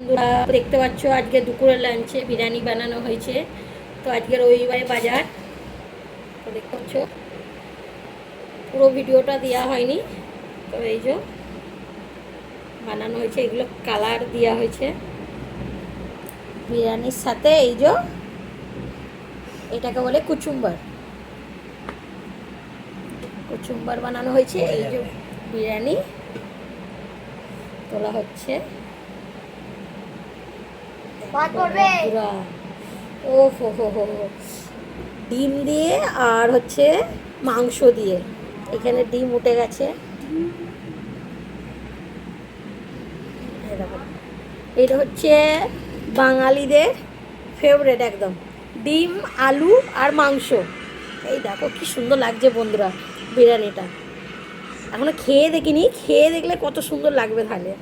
বন্ধুরা দেখতে পাচ্ছ আজকে দুপুরের লাঞ্চে বিরিয়ানি বানানো হয়েছে। তো আজকে রবিবারে বাজার, তো দেখতে পাচ্ছ পুরো ভিডিওটা দেওয়া হয়নি। তো এই যে বানানো হয়েছে, এগুলো কালার দেওয়া হয়েছে বিরিয়ানির সাথে। এই যে এটাকে বলে কুচুম্বার, কুচুম্বার বানানো হয়েছে। এই যে বিরিয়ানি তোলা হচ্ছে। ও হো হো হো, ডিম দিয়ে আর হচ্ছে মাংস দিয়ে, এখানে ডিম উঠে গেছে। এটা হচ্ছে বাঙালিদের ফেভারেট একদম, ডিম আলু আর মাংস। এই দেখো কি সুন্দর লাগছে বন্ধুরা বিরিয়ানিটা। এখনো খেয়ে দেখিনি, খেয়ে দেখলে কত সুন্দর লাগবে তাহলে।